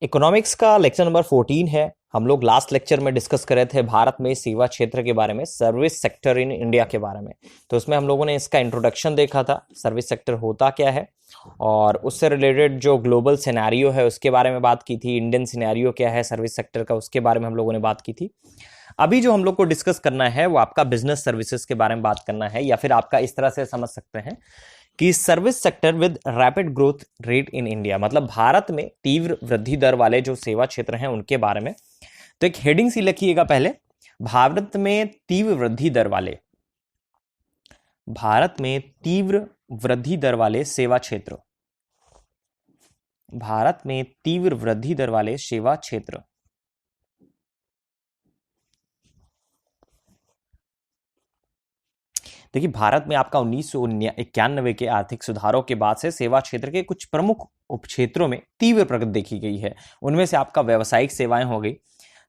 Economics का lecture number 14 है। हम लोग लास्ट लेक्चर में डिस्कस कर रहे थे भारत में सेवा क्षेत्र के बारे में, सर्विस सेक्टर इन इंडिया के बारे में। तो उसमें हम लोगों ने इसका इंट्रोडक्शन देखा था, सर्विस सेक्टर होता क्या है, और उससे रिलेटेड जो ग्लोबल सिनेरियो है उसके बारे में बात की थी। इंडियन सिनेरियो क्या है सर्विस सेक्टर का, उसके बारे में हम लोगों ने बात की थी। अभी जो हम लोग को डिस्कस करना है वो आपका बिजनेस सर्विसेज के बारे में बात करना है, या फिर आपका इस तरह से समझ सकते हैं कि service sector with rapid growth rate in India, मतलब भारत में तीव्र वृद्धि दर वाले जो सेवा क्षेत्र हैं उनके बारे में। तो एक हेडिंग सी लिखिएगा पहले, भारत में तीव्र वृद्धि दर वाले, भारत में तीव्र वृद्धि दर वाले सेवा क्षेत्र, भारत में तीव्र वृद्धि दर वाले सेवा क्षेत्र। देखिए, भारत में आपका 1991 के आर्थिक सुधारों के बाद से सेवा क्षेत्र के कुछ प्रमुख उपक्षेत्रों में तीव्र प्रगति देखी गई है। उनमें से आपका व्यावसायिक सेवाएं हो गई।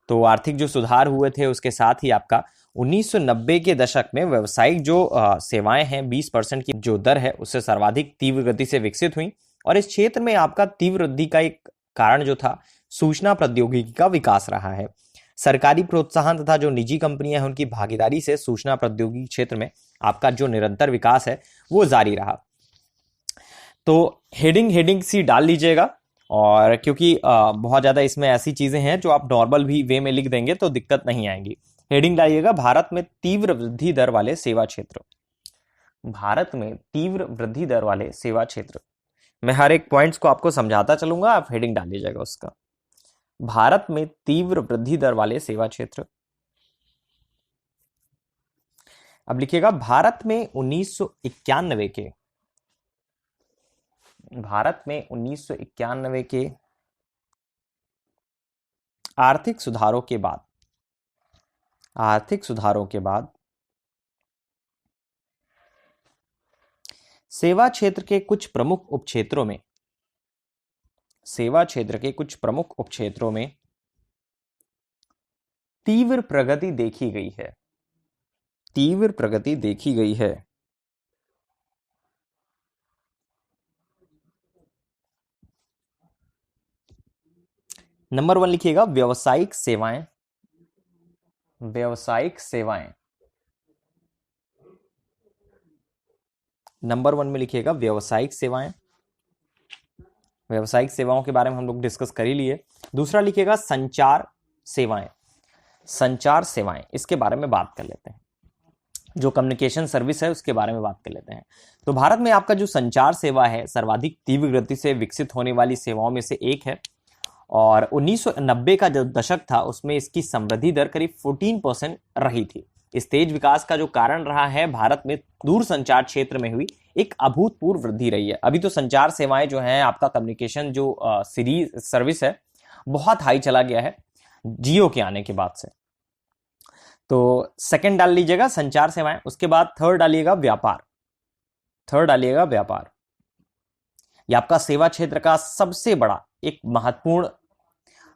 तो आर्थिक जो सुधार हुए थे उसके साथ ही आपका 1990 के दशक में व्यावसायिक जो सेवाएं हैं 20% की जो दर है उससे सर्वाधिक तीव्र गति से विकसित हुई। और इस क्षेत्र में आपका तीव्र वृद्धि का एक कारण जो था सूचना प्रौद्योगिकी का विकास रहा है। सरकारी प्रोत्साहन तथा जो निजी कंपनियां हैं उनकी भागीदारी से सूचना प्रौद्योगिकी क्षेत्र में आपका जो निरंतर विकास है वो जारी रहा। तो हेडिंग सी डाल लीजिएगा, और क्योंकि बहुत ज्यादा इसमें ऐसी चीजें हैं जो आप नॉर्मल भी वे में लिख देंगे तो दिक्कत नहीं आएगी। हेडिंग डालिएगा, भारत में तीव्र वृद्धि दर वाले सेवा क्षेत्र, भारत में तीव्र वृद्धि दर वाले सेवा क्षेत्र। मैं हर एक पॉइंट्स को आपको समझाता चलूंगा, आप हेडिंग डाल लीजिएगा उसका। भारत में तीव्र वृद्धि दर वाले सेवा क्षेत्र। अब लिखिएगा, भारत में 1991 के, भारत में 1991 के आर्थिक सुधारों के बाद, आर्थिक सुधारों के बाद सेवा क्षेत्र के कुछ प्रमुख उपक्षेत्रों में, सेवा क्षेत्र के कुछ प्रमुख उपक्षेत्रों में तीव्र प्रगति देखी गई है, तीव्र प्रगति देखी गई है। नंबर 1 लिखिएगा, व्यावसायिक सेवाएं, व्यावसायिक सेवाएं। नंबर 1 में लिखिएगा व्यावसायिक सेवाएं। व्यावसायिक सेवाओं के बारे में हम लोग डिस्कस कर ही लिए। दूसरा लिखिएगा संचार सेवाएं, संचार सेवाएं, इसके बारे में बात कर लेते हैं। जो कम्युनिकेशन सर्विस है उसके बारे में बात कर लेते हैं। तो भारत में आपका जो संचार सेवा है सर्वाधिक तीव्र गति से विकसित होने वाली सेवाओं में से एक है, और 1990 का जो दशक था उसमें इसकी समृद्धि दर करीब 14% रही थी। इस तेज विकास का जो कारण रहा है भारत में दूर संचार क्षेत्र में हुई एक अभूतपूर्व वृद्धि रही है। अभी तो संचार सेवाएं जो हैं, आपका कम्युनिकेशन जो सीरीज सर्विस है बहुत हाई चला गया है जियो के आने के बाद से। तो सेकंड डाल लीजिएगा संचार सेवाएं। उसके बाद थर्ड डालिएगा व्यापार, थर्ड डालिएगा व्यापार। यह आपका सेवा क्षेत्र का सबसे बड़ा एक महत्वपूर्ण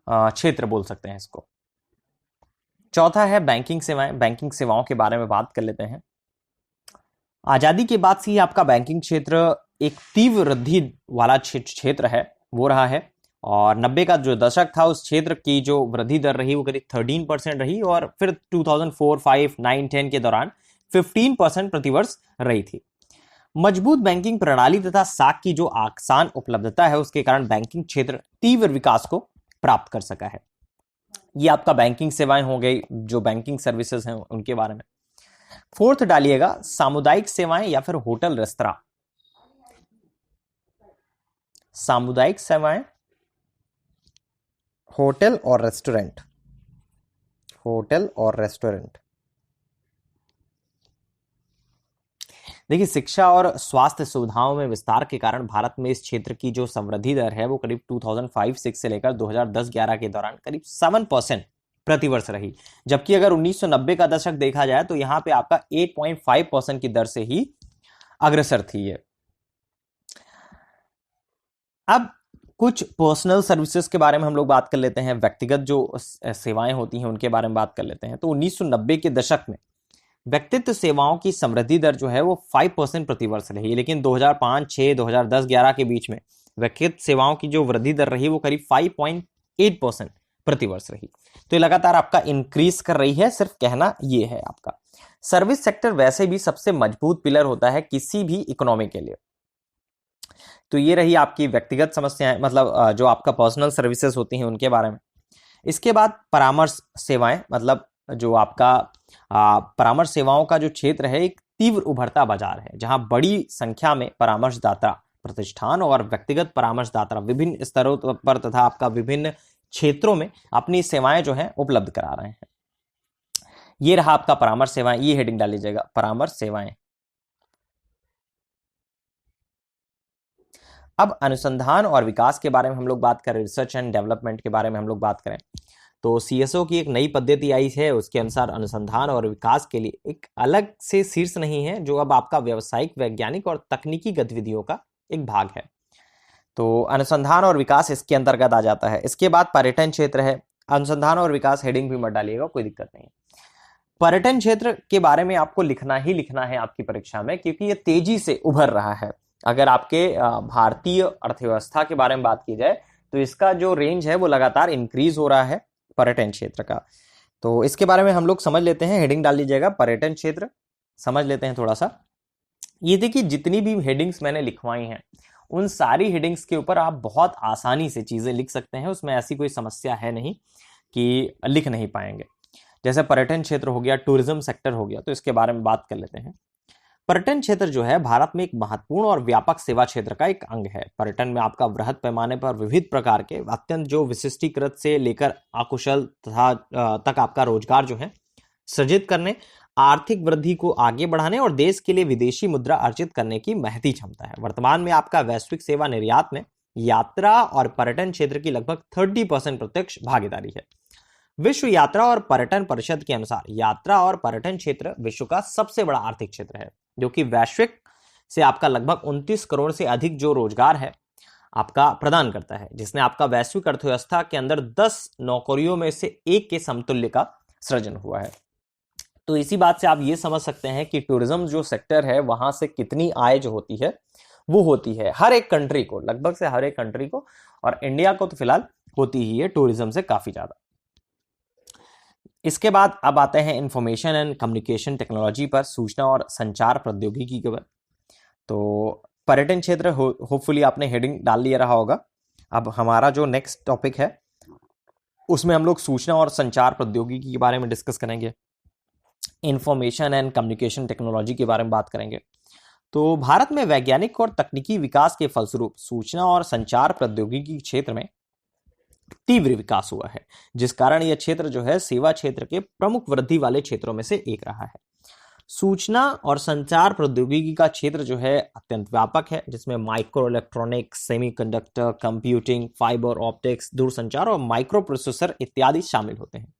क्षेत्र बोल सकते हैं इसको। चौथा है बैंकिंग सेवाएं। बैंकिंग सेवाओं के बारे में बात कर लेते हैं। आजादी के बाद से ही आपका बैंकिंग क्षेत्र एक तीव्र वृद्धि वाला क्षेत्र है, वो रहा है। और 90 का जो दशक था उस क्षेत्र की जो वृद्धि दर रही वो करीब 13% रही, और फिर 2004, 5, 9, 10 के दौरान 15% प्रतिवर्ष रही थी। मजबूत बैंकिंग प्रणाली तथा साख की जो आसान उपलब्धता है उसके कारण बैंकिंग क्षेत्र तीव्र विकास को प्राप्त कर सका है। ये आपका बैंकिंग सेवाएं हो गई, जो बैंकिंग सर्विसेज हैं उनके बारे में। फोर्थ डालिएगा सामुदायिक सेवाएं या फिर होटल रेस्तरां, सामुदायिक सेवाएं, होटल और रेस्टोरेंट, होटल और रेस्टोरेंट। देखिए, शिक्षा और स्वास्थ्य सुविधाओं में विस्तार के कारण भारत में इस क्षेत्र की जो समृद्धि दर है वो करीब 2005-6 से लेकर 2010-11 के दौरान करीब 7% प्रतिवर्ष रही। जबकि अगर 1990 का दशक देखा जाए तो यहां पे आपका 8.5% की दर से ही अग्रसर थी ये। अब कुछ पर्सनल सर्विसेज के बारे में हम लोग बात कर लेते हैं, व्यक्तिगत जो सेवाएं होती हैं उनके बारे में बात कर लेते हैं। तो 1990 के दशक में व्यक्तित्व सेवाओं की समृद्धि दर जो है वो 5% प्रतिवर्ष रही, लेकिन 2005, 6, 2010, 11 के बीच में व्यक्तिगत सेवाओं की जो वृद्धि दर रही वो करीब 8% प्रतिवर्ष रही। तो ये लगातार आपका इंक्रीज कर रही है, सिर्फ कहना ये है आपका। सर्विस सेक्टर वैसे भी सबसे मजबूत पिलर होता है किसी भी इकोनॉमी के लिए। तो ये रही आपकी व्यक्तिगत समस्याएं, मतलब जो आपका पर्सनल सर्विसेज होती हैं उनके बारे में। इसके बाद परामर्श सेवाएं, मतलब जो आपका परामर्श सेवाओं का जो क्षेत्र है एक तीव्र उभरता बाजार है, जहां बड़ी संख्या में परामर्शदाता प्रतिष्ठान और व्यक्तिगत परामर्शदाता विभिन्न स्तरों पर तथा आपका विभिन्न क्षेत्रों में अपनी सेवाएं जो है उपलब्ध करा रहे हैं। ये रहा आपका परामर्श सेवाएं, ये हेडिंग डाल लीजिएगा, परामर्श सेवाएं। अब अनुसंधान और विकास के बारे में हम लोग बात करें, रिसर्च एंड डेवलपमेंट के बारे में हम लोग बात करें, तो सीएसओ की एक नई पद्धति आई है। उसके अनुसार अनुसंधान और विकास के लिए एक अलग से शीर्ष नहीं है, जो अब आपका व्यावसायिक, वैज्ञानिक और तकनीकी गतिविधियों का एक भाग है। तो अनुसंधान और विकास इसके अंतर्गत आ जाता है। इसके बाद पर्यटन क्षेत्र है। अनुसंधान और विकास हेडिंग भी मत डालिएगा, कोई दिक्कत नहीं। पर्यटन क्षेत्र के बारे में आपको लिखना ही लिखना है आपकी परीक्षा में, क्योंकि ये तेजी से उभर रहा है। अगर आपके भारतीय अर्थव्यवस्था के बारे में बात की जाए तो इसका जो रेंज है वो लगातार इंक्रीज हो रहा है पर्यटन क्षेत्र का। तो इसके बारे में हम लोग समझ लेते हैं, हेडिंग डाल लीजिएगा, पर्यटन क्षेत्र समझ लेते हैं थोड़ा सा। ये देखिए जितनी भी हेडिंग्स मैंने लिखवाई हैं उन सारी हेडिंग्स के ऊपर आप बहुत आसानी से चीजें लिख सकते हैं, उसमें ऐसी कोई समस्या है नहीं कि लिख नहीं पाएंगे। जैसे पर्यटन क्षेत्र हो गया, टूरिज्म सेक्टर हो गया, तो इसके बारे में बात कर लेते हैं। पर्यटन क्षेत्र जो है भारत में एक महत्वपूर्ण और व्यापक सेवा क्षेत्र का एक अंग है। पर्यटन में आपका वृहद पैमाने पर विविध प्रकार के अत्यंत जो विशिष्टीकृत से लेकर अकुशल तथा तक आपका रोजगार जो है सृजित करने, आर्थिक वृद्धि को आगे बढ़ाने और देश के लिए विदेशी मुद्रा अर्जित करने की महती क्षमता है। वर्तमान में आपका वैश्विक सेवा निर्यात में यात्रा और पर्यटन क्षेत्र की लगभग 30% प्रत्यक्ष भागीदारी है। विश्व यात्रा और पर्यटन परिषद के अनुसार यात्रा और पर्यटन क्षेत्र विश्व का सबसे बड़ा आर्थिक क्षेत्र है, जो कि वैश्विक से आपका लगभग 29 करोड़ से अधिक जो रोजगार है आपका प्रदान करता है, जिसने आपका वैश्विक अर्थव्यवस्था के अंदर 10 नौकरियों में से एक के समतुल्य का सृजन हुआ है। तो इसी बात से आप ये समझ सकते हैं कि टूरिज्म जो सेक्टर है वहां से कितनी आय जो होती है वो होती है हर एक कंट्री को, लगभग से हर एक कंट्री को, और इंडिया को तो फिलहाल होती ही है टूरिज्म से काफी ज्यादा। इसके बाद अब आते हैं इंफॉर्मेशन एंड कम्युनिकेशन टेक्नोलॉजी पर, सूचना और संचार प्रौद्योगिकी के पर। तो पर्यटन क्षेत्र होपफुली आपने हेडिंग डाल लिया रहा होगा। अब हमारा जो नेक्स्ट टॉपिक है उसमें हम लोग सूचना और संचार प्रौद्योगिकी के बारे में डिस्कस करेंगे, इंफॉर्मेशन एंड कम्युनिकेशन टेक्नोलॉजी के बारे में बात करेंगे। तो भारत में वैज्ञानिक और तकनीकी विकास के फलस्वरूप सूचना और संचार प्रौद्योगिकी क्षेत्र में तीव्र विकास हुआ है, जिस कारण यह क्षेत्र जो है सेवा क्षेत्र के प्रमुख वृद्धि वाले क्षेत्रों में से एक रहा है। सूचना और संचार प्रौद्योगिकी का क्षेत्र जो है अत्यंत व्यापक है, जिसमें micro electronics, semiconductor, computing, fibre optics, दूरसंचार और माइक्रो प्रोसेसर इत्यादि शामिल होते हैं।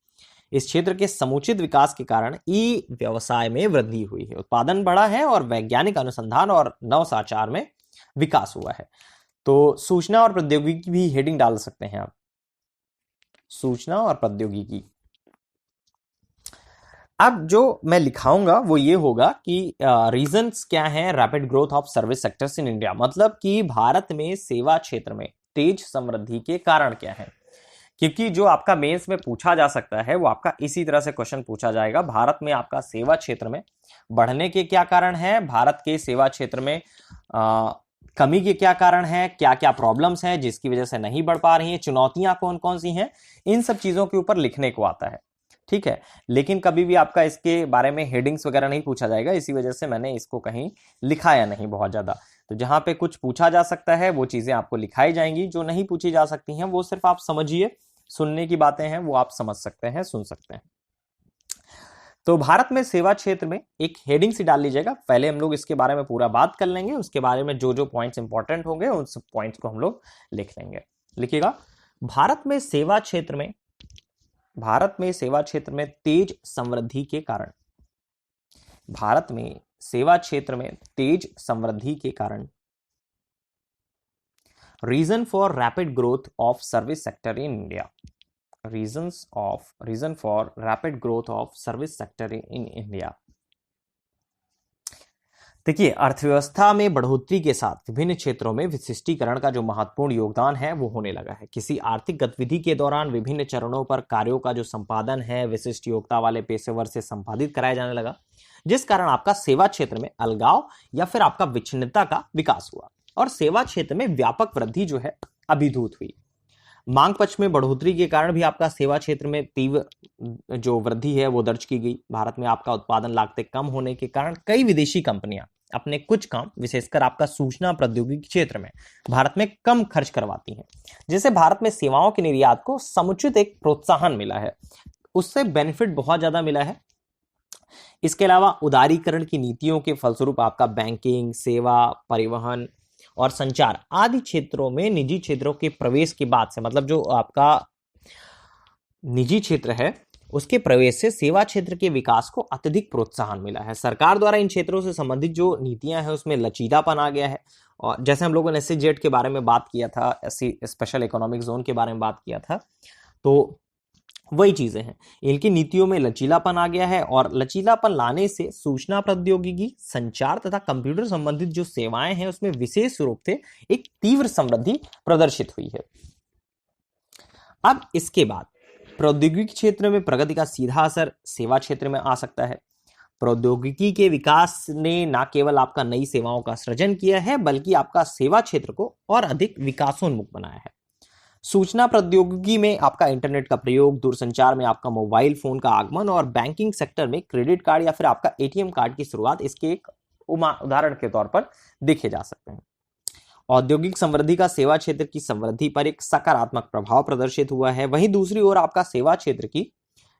इस क्षेत्र के समुचित विकास के कारण ई व्यवसाय में वृद्धि हुई है, उत्पादन बढ़ा है और वैज्ञानिक अनुसंधान और नवाचार में विकास हुआ है। तो सूचना और प्रौद्योगिकी भी हेडिंग डाल सकते हैं आप, सूचना और प्रौद्योगिकी। अब जो मैं लिखाऊंगा वो ये होगा कि रीजंस क्या हैं rapid growth of service sectors in India, मतलब कि भारत में सेवा क्षेत्र में तेज समृद्धि के कारण क्या है। क्योंकि जो आपका मेंस में पूछा जा सकता है वो आपका इसी तरह से क्वेश्चन पूछा जाएगा, भारत में आपका सेवा क्षेत्र में बढ़ने के क्या कारण है, भारत के सेवा क्षेत्र में कमी के क्या कारण है, क्या क्या प्रॉब्लम्स हैं जिसकी वजह से नहीं बढ़ पा रही हैं, चुनौतियां कौन कौन सी हैं, इन सब चीजों के ऊपर लिखने को आता है। ठीक है, लेकिन कभी भी आपका इसके बारे में हेडिंग्स वगैरह नहीं पूछा जाएगा, इसी वजह से मैंने इसको कहीं लिखाया नहीं बहुत ज्यादा। तो जहां पे कुछ पूछा जा सकता है वो चीजें आपको लिखाई जाएंगी, जो नहीं पूछी जा सकती हैं वो सिर्फ आप समझिए, सुनने की बातें हैं वो आप समझ सकते हैं, सुन सकते हैं। तो भारत में सेवा क्षेत्र में एक हेडिंग से डाल लीजिएगा, पहले हम लोग इसके बारे में पूरा बात कर लेंगे, उसके बारे में जो जो पॉइंट्स इंपॉर्टेंट होंगे उन सब पॉइंट्स को हम लोग लिख लेंगे। लिखिएगा, भारत में सेवा क्षेत्र में तेज समृद्धि के कारण, भारत में सेवा क्षेत्र में तेज समृद्धि के कारण, reason for rapid growth of service sector in India, reason for rapid growth of service sector in India। देखिए, अर्थव्यवस्था में बढ़ोतरी के साथ विभिन्न क्षेत्रों में विशिष्टीकरण का जो महत्वपूर्ण योगदान है वो होने लगा है। किसी आर्थिक गतिविधि के दौरान विभिन्न चरणों पर कार्यों का जो संपादन है विशिष्ट योग्यता वाले पेशेवर से संपादित कराया जाने लगा, जिस कारण आपका सेवा क्षेत्र में अलगाव या फिर आपका विच्छिन्नता का विकास हुआ और सेवा क्षेत्र में व्यापक वृद्धि जो है अभिभूत हुई। मांग पक्ष में बढ़ोतरी के कारण भी आपका सेवा क्षेत्र में तीव्र जो वृद्धि है वो दर्ज की गई। भारत में आपका उत्पादन लागतें कम होने के कारण कई विदेशी कंपनियां अपने कुछ काम विशेषकर आपका सूचना प्रौद्योगिकी क्षेत्र में भारत में कम खर्च करवाती हैं, जिससे भारत में सेवाओं के निर्यात को समुचित एक प्रोत्साहन मिला है, उससे बेनिफिट बहुत ज्यादा मिला है। इसके अलावा उदारीकरण की नीतियों के फलस्वरूप आपका बैंकिंग, सेवा, परिवहन और संचार आदि क्षेत्रों में निजी क्षेत्रों के प्रवेश के बाद से, मतलब जो आपका निजी क्षेत्र है उसके प्रवेश से सेवा क्षेत्र के विकास को अत्यधिक प्रोत्साहन मिला है। सरकार द्वारा इन क्षेत्रों से संबंधित जो नीतियां हैं उसमें लचीलापन आ गया है। और जैसे हम लोगों ने SEZ के बारे में बात किया था, स्पेशल इकोनॉमिक जोन के बारे में बात किया था, तो वही चीजें हैं। इनकी नीतियों में लचीलापन आ गया है और लचीलापन लाने से सूचना प्रौद्योगिकी, संचार तथा कंप्यूटर संबंधित जो सेवाएं हैं उसमें विशेष रूप से एक तीव्र समृद्धि प्रदर्शित हुई है। अब इसके बाद प्रौद्योगिकी क्षेत्र में प्रगति का सीधा असर सेवा क्षेत्र में आ सकता है। प्रौद्योगिकी के विकास ने न केवल आपका नई सेवाओं का सृजन किया है बल्कि आपका सेवा क्षेत्र को और अधिक विकासोन्मुख बनाया है। सूचना प्रौद्योगिकी में आपका इंटरनेट का प्रयोग, दूरसंचार में आपका मोबाइल फोन का आगमन और बैंकिंग सेक्टर में क्रेडिट कार्ड या फिर आपका ATM कार्ड की शुरुआत इसके एक उदाहरण के तौर पर देखे जा सकते हैं। औद्योगिक समृद्धि का सेवा क्षेत्र की समृद्धि पर एक सकारात्मक प्रभाव प्रदर्शित हुआ है। वहीं दूसरी ओर आपका सेवा क्षेत्र की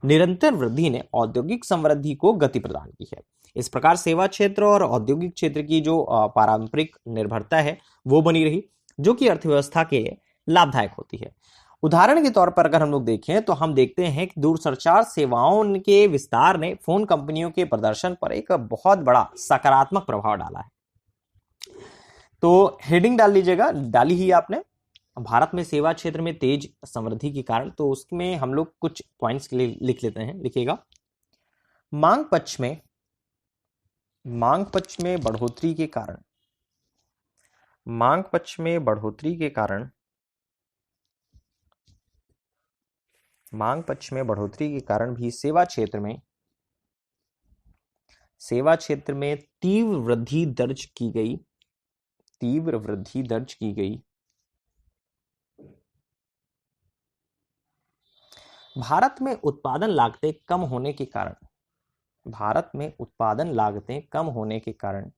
निरंतर वृद्धि ने औद्योगिक समृद्धि को गति प्रदान की है। इस प्रकार सेवा क्षेत्र और औद्योगिक क्षेत्र की जो पारंपरिक निर्भरता है वो बनी रही, जो कि अर्थव्यवस्था के लिए लाभदायक होती है। उदाहरण के तौर पर अगर हम लोग देखें तो हम देखते हैं कि दूरसंचार सेवाओं के विस्तार ने फोन कंपनियों के प्रदर्शन पर एक बहुत बड़ा सकारात्मक प्रभाव डाला है। तो हेडिंग डाल लीजिएगा, डाली ही आपने, भारत में सेवा क्षेत्र में तेज समृद्धि के कारण। तो उसमें हम लोग कुछ पॉइंट्स लिख लेते हैं। लिखिएगा, मांग पक्ष में बढ़ोतरी के कारण, मांग पक्ष में बढ़ोतरी के कारण, मांग पक्ष में बढ़ोतरी के कारण भी सेवा क्षेत्र में तीव्र वृद्धि दर्ज की गई, तीव्र वृद्धि दर्ज की गई। भारत में उत्पादन लागतें कम होने के कारण, भारत में उत्पादन लागतें कम होने के कारण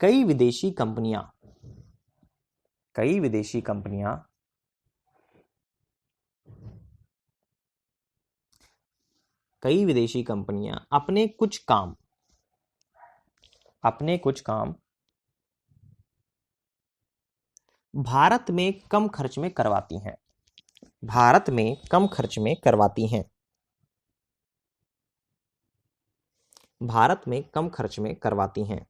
कई विदेशी कंपनियां अपने कुछ काम भारत में कम खर्च में करवाती हैं, भारत में कम खर्च में करवाती हैं, भारत में कम खर्च में करवाती हैं।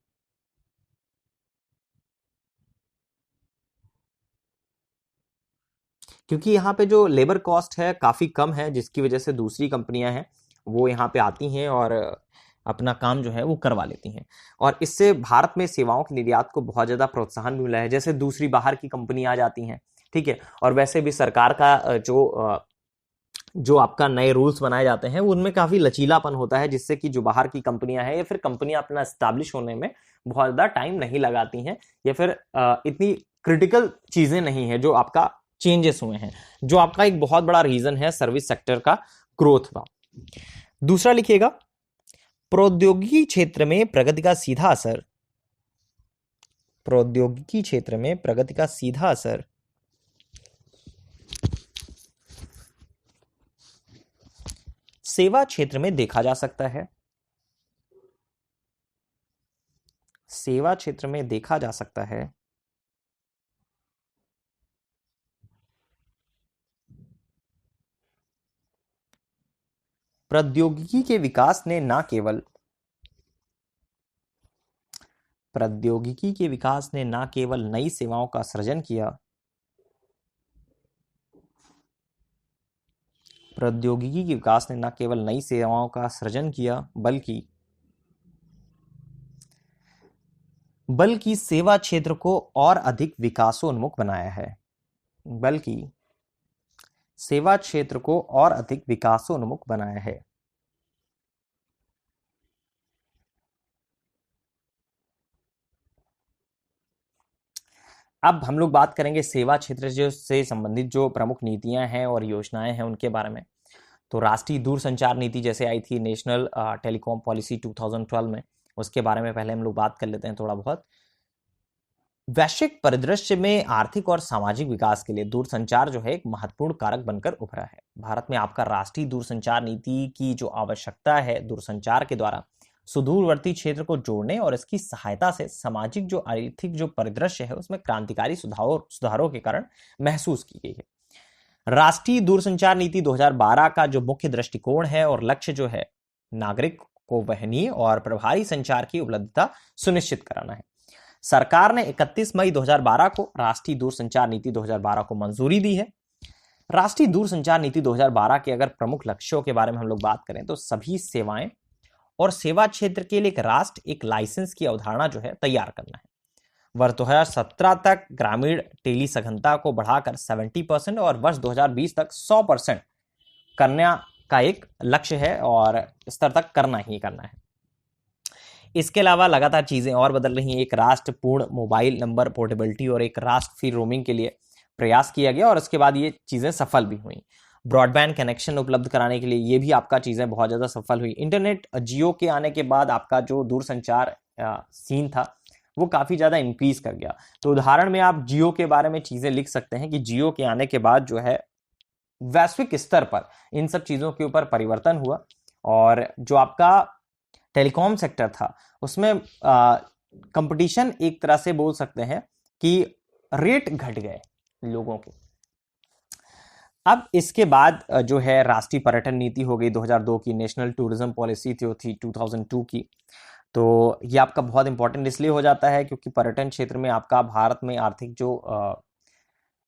क्योंकि यहाँ पे जो लेबर कॉस्ट है काफ़ी कम है, जिसकी वजह से दूसरी कंपनियां हैं वो यहाँ पे आती हैं और अपना काम जो है वो करवा लेती हैं। और इससे भारत में सेवाओं के निर्यात को बहुत ज़्यादा प्रोत्साहन भी मिला है। जैसे दूसरी बाहर की कंपनी आ जाती हैं, ठीक है, और वैसे भी सरकार का जो आपका नए रूल्स बनाए जाते हैं उनमें काफ़ी लचीलापन होता है, जिससे कि जो बाहर की कंपनियां हैं या फिर कंपनियां अपना एस्टैब्लिश होने में बहुत ज़्यादा टाइम नहीं लगाती हैं, या फिर इतनी क्रिटिकल चीज़ें नहीं है जो आपका चेंजेस हुए हैं, जो आपका एक बहुत बड़ा रीजन है सर्विस सेक्टर का ग्रोथ का। दूसरा लिखिएगा, प्रौद्योगिकी क्षेत्र में प्रगति का सीधा असर, प्रौद्योगिकी क्षेत्र में प्रगति का सीधा असर सेवा क्षेत्र में देखा जा सकता है, सेवा क्षेत्र में देखा जा सकता है। प्रौद्योगिकी के विकास ने न केवल नई सेवाओं का सृजन किया प्रौद्योगिकी के विकास ने न केवल नई सेवाओं का सृजन किया बल्कि सेवा क्षेत्र को और अधिक विकासोन्मुख बनाया है। बल्कि सेवा क्षेत्र को और अधिक विकासोन्मुख बनाया है। अब हम लोग बात करेंगे सेवा क्षेत्र से संबंधित जो प्रमुख नीतियां हैं और योजनाएं हैं उनके बारे में। तो राष्ट्रीय दूरसंचार नीति जैसे आई थी नेशनल टेलीकॉम पॉलिसी 2012 में, उसके बारे में पहले हम लोग बात कर लेते हैं थोड़ा बहुत। वैश्विक परिदृश्य में आर्थिक और सामाजिक विकास के लिए दूरसंचार जो है एक महत्वपूर्ण कारक बनकर उभरा है। भारत में आपका राष्ट्रीय दूरसंचार नीति की जो आवश्यकता है दूरसंचार के द्वारा सुदूरवर्ती क्षेत्र को जोड़ने और इसकी सहायता से सामाजिक जो आर्थिक जो परिदृश्य है उसमें क्रांतिकारी सुधारों के कारण महसूस की गई है। राष्ट्रीय दूरसंचार नीति 2012 का जो मुख्य दृष्टिकोण है और लक्ष्य जो है नागरिक को वहनीय और प्रभावी संचार की उपलब्धता सुनिश्चित कराना है। सरकार ने 31 मई 2012 को राष्ट्रीय दूरसंचार नीति 2012 को मंजूरी दी है। राष्ट्रीय दूरसंचार नीति 2012 के अगर प्रमुख लक्ष्यों के बारे में हम लोग बात करें तो सभी सेवाएं और सेवा क्षेत्र के लिए एक राष्ट्र एक लाइसेंस की अवधारणा जो है तैयार करना है। वर्ष 2017 तक ग्रामीण टेली सघनता को बढ़ाकर 70% और वर्ष 2020 तक 100% करने का एक लक्ष्य है और स्तर तक करना ही करना है। इसके अलावा लगातार चीजें और बदल रही हैं। एक राष्ट्र पूर्ण मोबाइल नंबर पोर्टेबिलिटी और एक राष्ट्र फ्री रोमिंग के लिए प्रयास किया गया और उसके बाद ये चीजें सफल भी हुई। ब्रॉडबैंड कनेक्शन उपलब्ध कराने के लिए ये भी आपका चीजें बहुत ज्यादा सफल हुई। इंटरनेट जियो के आने के बाद आपका जो दूरसंचार सीन था वो काफी ज्यादा इंक्रीज कर गया। तो उदाहरण में आप जियो के बारे में चीजें लिख सकते हैं कि जियो के आने के बाद जो है वैश्विक स्तर पर इन सब चीजों के ऊपर परिवर्तन हुआ और जो आपका टेलीकॉम सेक्टर था उसमें कंपटीशन एक तरह से बोल सकते हैं कि रेट घट गए लोगों के। अब इसके बाद जो है राष्ट्रीय पर्यटन नीति हो गई 2002 की, नेशनल टूरिज्म पॉलिसी थी 2002 की। तो ये आपका बहुत इंपॉर्टेंट इसलिए हो जाता है क्योंकि पर्यटन क्षेत्र में आपका भारत में आर्थिक जो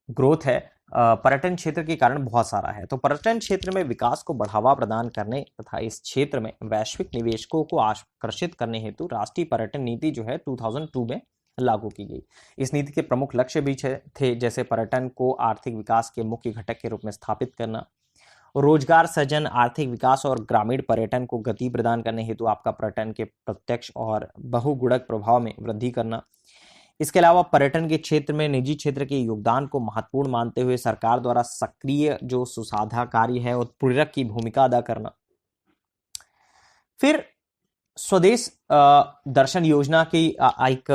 ग्रोथ है पर्यटन क्षेत्र के कारण बहुत सारा है। तो पर्यटन क्षेत्र में विकास को बढ़ावा प्रदान करने तथा इस क्षेत्र में वैश्विक निवेशकों को आकर्षित करने हेतु राष्ट्रीय पर्यटन नीति जो है 2002 में लागू की गई। इस नीति के प्रमुख लक्ष्य भी थे जैसे पर्यटन को आर्थिक विकास के मुख्य घटक के रूप में स्थापित करना, रोजगार सृजन, आर्थिक विकास और ग्रामीण पर्यटन को गति प्रदान करने हेतु आपका पर्यटन के प्रत्यक्ष और बहुगुणक प्रभाव में वृद्धि करना। इसके अलावा पर्यटन के क्षेत्र में निजी क्षेत्र के योगदान को महत्वपूर्ण मानते हुए सरकार द्वारा सक्रिय जो सुसाधा कार्य है उत्प्रेरक की भूमिका अदा करना। फिर स्वदेश दर्शन योजना की एक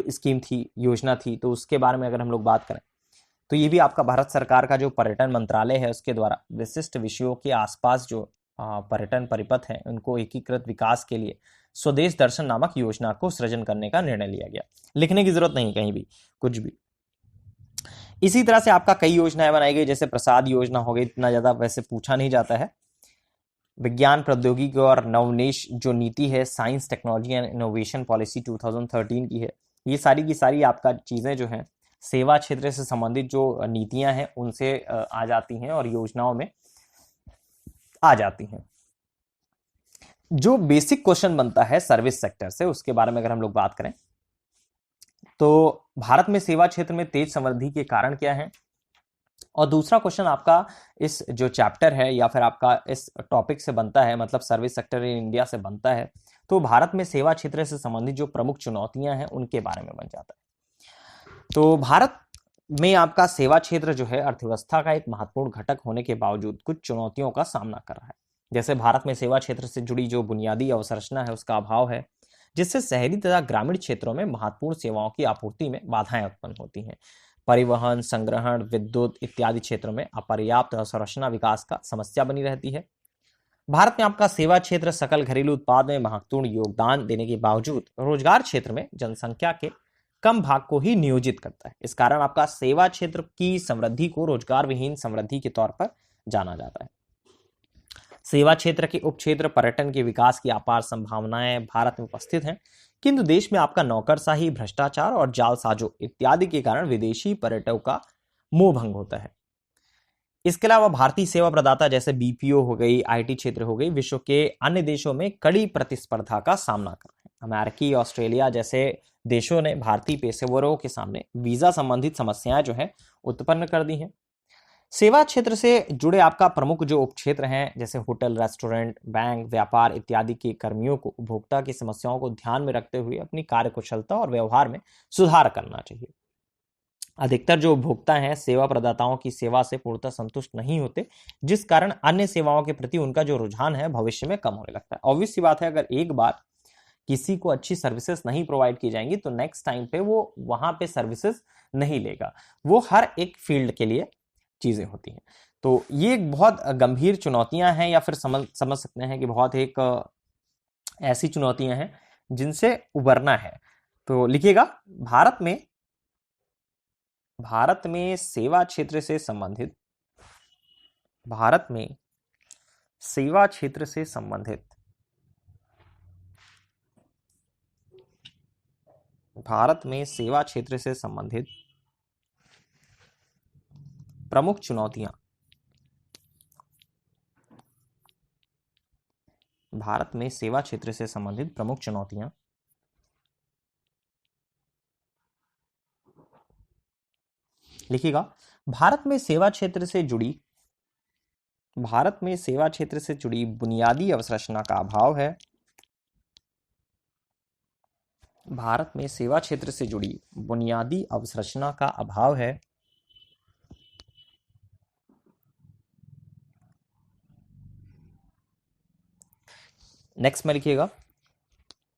स्कीम थी, योजना थी, तो उसके बारे में अगर हम लोग बात करें तो ये भी आपका भारत सरकार का जो पर्यटन मंत्रालय है उसके द्वारा विशिष्ट विषयों के आसपास जो पर्यटन परिपथ हैं उनको एकीकृत विकास के लिए स्वदेश दर्शन नामक योजना को सृजन करने का निर्णय लिया गया। लिखने की जरूरत नहीं कहीं भी कुछ भी। इसी तरह से आपका कई योजनाएं बनाई गई जैसे प्रसाद योजना हो गई, इतना ज्यादा वैसे पूछा नहीं जाता है। विज्ञान प्रौद्योगिकी और नवोन्मेष जो नीति है science technology and innovation policy 2013 की है। ये सारी की सारी आपका चीजें जो हैं सेवा क्षेत्र से संबंधित जो नीतियां हैं उनसे आ जाती हैं और योजनाओं में आ जाती हैं। जो बेसिक क्वेश्चन बनता है सर्विस सेक्टर से उसके बारे में अगर हम लोग बात करें तो भारत में सेवा क्षेत्र में तेज समृद्धि के कारण क्या है, और दूसरा क्वेश्चन आपका इस जो चैप्टर है या फिर आपका इस टॉपिक से बनता है, मतलब सर्विस सेक्टर इन इंडिया से बनता है, तो भारत में सेवा क्षेत्र से संबंधित जो प्रमुख चुनौतियां हैं उनके बारे में बन जाता है। तो भारत में आपका सेवा क्षेत्र जो है अर्थव्यवस्था का एक महत्वपूर्ण घटक होने के बावजूद कुछ चुनौतियों का सामना कर रहा है। जैसे भारत में सेवा क्षेत्र से जुड़ी जो बुनियादी अवसंरचना है उसका अभाव है, जिससे शहरी तथा ग्रामीण क्षेत्रों में महत्वपूर्ण सेवाओं की आपूर्ति में बाधाएं उत्पन्न होती हैं। परिवहन, संग्रहण, विद्युत इत्यादि क्षेत्रों में अपर्याप्त अवसंरचना विकास का समस्या बनी रहती है। भारत में आपका सेवा क्षेत्र सकल घरेलू उत्पाद में महत्वपूर्ण योगदान देने के बावजूद रोजगार क्षेत्र में जनसंख्या के कम भाग को ही नियोजित करता है। इस कारण आपका सेवा क्षेत्र की समृद्धि को रोजगार विहीन समृद्धि के तौर पर जाना जाता है। सेवा क्षेत्र के उपक्षेत्र पर्यटन के विकास की अपार संभावनाएं भारत में उपस्थित हैं, किंतु देश में आपका नौकरशाही, भ्रष्टाचार और जालसाजों इत्यादि के कारण विदेशी पर्यटकों का मोह भंग होता है। इसके अलावा भारतीय सेवा प्रदाता जैसे बीपीओ हो गई, आईटी क्षेत्र हो गई, विश्व के अन्य देशों में कड़ी प्रतिस्पर्धा का सामना कर रहे हैं। अमेरिकी, ऑस्ट्रेलिया जैसे देशों ने भारतीय पेशेवरों के सामने वीजा संबंधित समस्याएं जो है उत्पन्न कर दी हैं। सेवा क्षेत्र से जुड़े आपका प्रमुख जो उपक्षेत्र हैं जैसे होटल, रेस्टोरेंट, बैंक, व्यापार इत्यादि के कर्मियों को उपभोक्ता की समस्याओं को ध्यान में रखते हुए अपनी कार्यकुशलता और व्यवहार में सुधार करना चाहिए। अधिकतर जो उपभोक्ता हैं सेवा प्रदाताओं की सेवा से पूर्णतः संतुष्ट नहीं होते, जिस कारण अन्य सेवाओं के प्रति उनका जो रुझान है भविष्य में कम होने लगता है। ऑब्वियस सी बात है, अगर एक बार किसी को अच्छी सर्विसेज नहीं प्रोवाइड की जाएंगी तो नेक्स्ट टाइम पे वो वहां पे सर्विसेज नहीं लेगा। वो हर एक फील्ड के लिए चीजें होती हैं। तो ये एक बहुत गंभीर चुनौतियां हैं, या फिर समझ सकते हैं कि बहुत एक ऐसी चुनौतियां हैं जिनसे उबरना है। तो लिखिएगा, भारत में सेवा क्षेत्र से संबंधित भारत में सेवा क्षेत्र से संबंधित भारत में सेवा क्षेत्र से संबंधित प्रमुख चुनौतियां भारत में सेवा क्षेत्र से संबंधित प्रमुख चुनौतियां लिखिएगा, भारत में सेवा क्षेत्र से जुड़ी बुनियादी अवसंरचना का अभाव है। भारत में सेवा क्षेत्र से जुड़ी बुनियादी अवसंरचना का अभाव है। नेक्स्ट में लिखिएगा,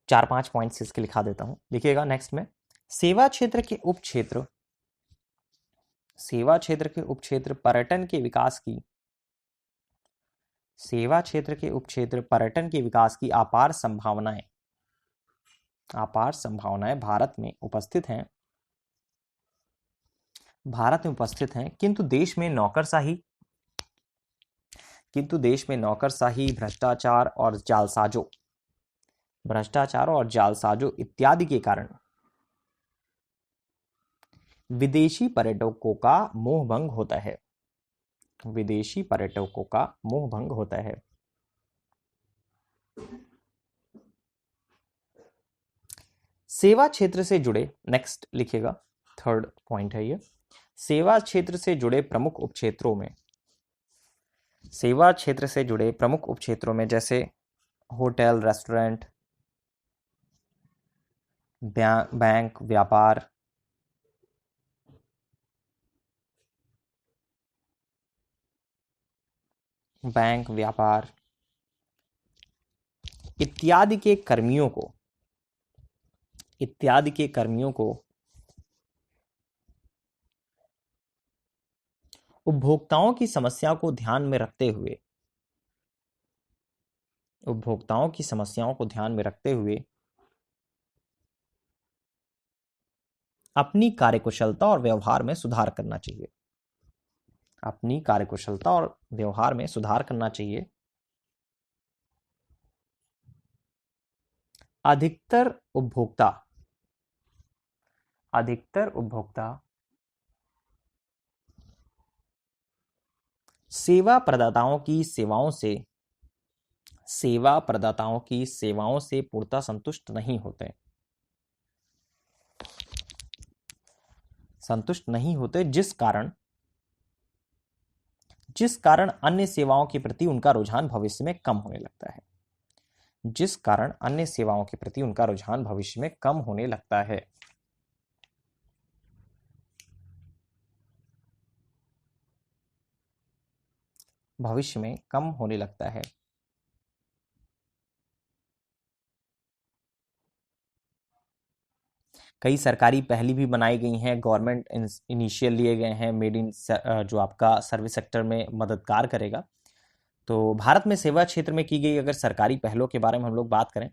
4-5 पॉइंट्स इसके लिखा देता हूं। लिखिएगा नेक्स्ट में, सेवा क्षेत्र के उपक्षेत्र पर्यटन के विकास की अपार संभावनाएं भारत में उपस्थित हैं, किंतु देश में नौकरशाही, भ्रष्टाचार और जालसाजों इत्यादि के कारण विदेशी पर्यटकों का मोह भंग होता है। सेवा क्षेत्र से जुड़े, नेक्स्ट लिखिएगा, थर्ड पॉइंट है ये, सेवा क्षेत्र से जुड़े प्रमुख उपक्षेत्रों में जैसे होटल, रेस्टोरेंट, बैंक, व्यापार इत्यादि के कर्मियों को उपभोक्ताओं की समस्याओं को ध्यान में रखते हुए अपनी कार्यकुशलता और व्यवहार में सुधार करना चाहिए। अधिकतर उपभोक्ता सेवा प्रदाताओं की सेवाओं से पूर्णतः संतुष्ट नहीं होते, जिस कारण अन्य सेवाओं के प्रति उनका रुझान भविष्य में कम होने लगता है। कई सरकारी पहल भी बनाई गई हैं, गवर्नमेंट इनिशियल लिए गए हैं, मेड इन जो आपका सर्विस सेक्टर में मददगार करेगा। तो भारत में सेवा क्षेत्र में की गई अगर सरकारी पहलों के बारे में हम लोग बात करें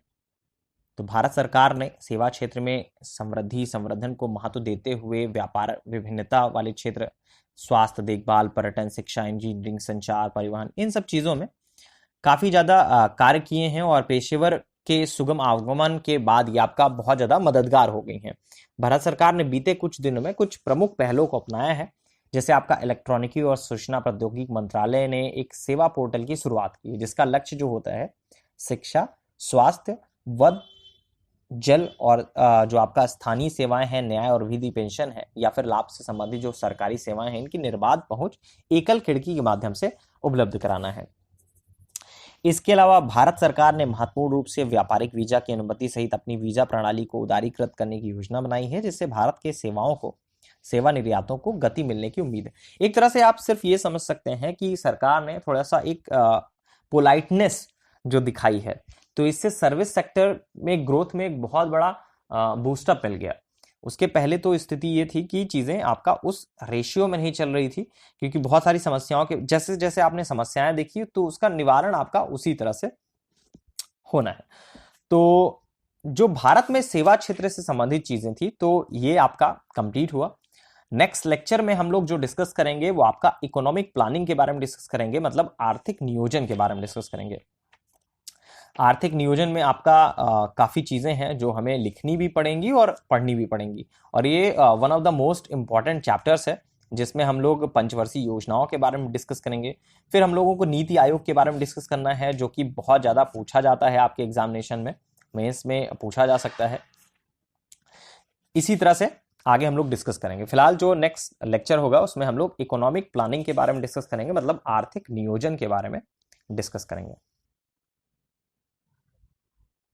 तो भारत सरकार ने सेवा क्षेत्र में संवर्धन को महत्व देते हुए व्यापार विभिन्नता वाले क्षेत्र, स्वास्थ्य देखभाल, पर्यटन, शिक्षा, इंजीनियरिंग, संचार, परिवहन, इन सब चीज़ों में काफ़ी ज़्यादा कार्य किए हैं और पेशेवर के सुगम आगमन के बाद ये आपका बहुत ज़्यादा मददगार हो गई हैं। भारत सरकार ने बीते कुछ दिनों में कुछ प्रमुख पहलों को अपनाया है, जैसे आपका इलेक्ट्रॉनिकी और सूचना प्रौद्योगिकी मंत्रालय ने एक सेवा पोर्टल की शुरुआत की है, जिसका लक्ष्य जो होता है शिक्षा, स्वास्थ्य, वध, जल और जो आपका स्थानीय सेवाएं हैं, न्याय और विधि, पेंशन है या फिर लाभ से संबंधित जो सरकारी सेवाएं हैं, इनकी निर्बाध पहुंच एकल खिड़की के माध्यम से उपलब्ध कराना है। इसके अलावा भारत सरकार ने महत्वपूर्ण रूप से व्यापारिक वीजा की अनुमति सहित अपनी वीजा प्रणाली को उदारीकृत करने की योजना बनाई है, जिससे भारत के सेवा निर्यातों को गति मिलने की उम्मीद है। एक तरह से आप सिर्फ ये समझ सकते हैं कि सरकार ने थोड़ा सा एक पोलाइटनेस जो दिखाई है, तो इससे सर्विस सेक्टर में ग्रोथ में एक बहुत बड़ा बूस्टअप मिल गया। उसके पहले तो स्थिति ये थी कि चीजें आपका उस रेशियो में नहीं चल रही थी, क्योंकि बहुत सारी समस्याओं के जैसे जैसे आपने समस्याएं देखी तो उसका निवारण आपका उसी तरह से होना है। तो जो भारत में सेवा क्षेत्र से संबंधित चीजें थी तो ये आपका कंप्लीट हुआ। नेक्स्ट लेक्चर में हम लोग जो डिस्कस करेंगे वो आपका इकोनॉमिक प्लानिंग के बारे में डिस्कस करेंगे, मतलब आर्थिक नियोजन के बारे में डिस्कस करेंगे। आर्थिक नियोजन में आपका काफ़ी चीज़ें हैं जो हमें लिखनी भी पड़ेंगी और पढ़नी भी पड़ेंगी, और ये one of the most important chapters है, जिसमें हम लोग पंचवर्षीय योजनाओं के बारे में डिस्कस करेंगे। फिर हम लोगों को नीति आयोग के बारे में डिस्कस करना है, जो कि बहुत ज़्यादा पूछा जाता है आपके एग्जामिनेशन में, मेंस में पूछा जा सकता है। इसी तरह से आगे हम लोग डिस्कस करेंगे। फिलहाल जो नेक्स्ट लेक्चर होगा उसमें हम लोग इकोनॉमिक प्लानिंग के बारे में डिस्कस करेंगे, मतलब आर्थिक नियोजन के बारे में डिस्कस करेंगे।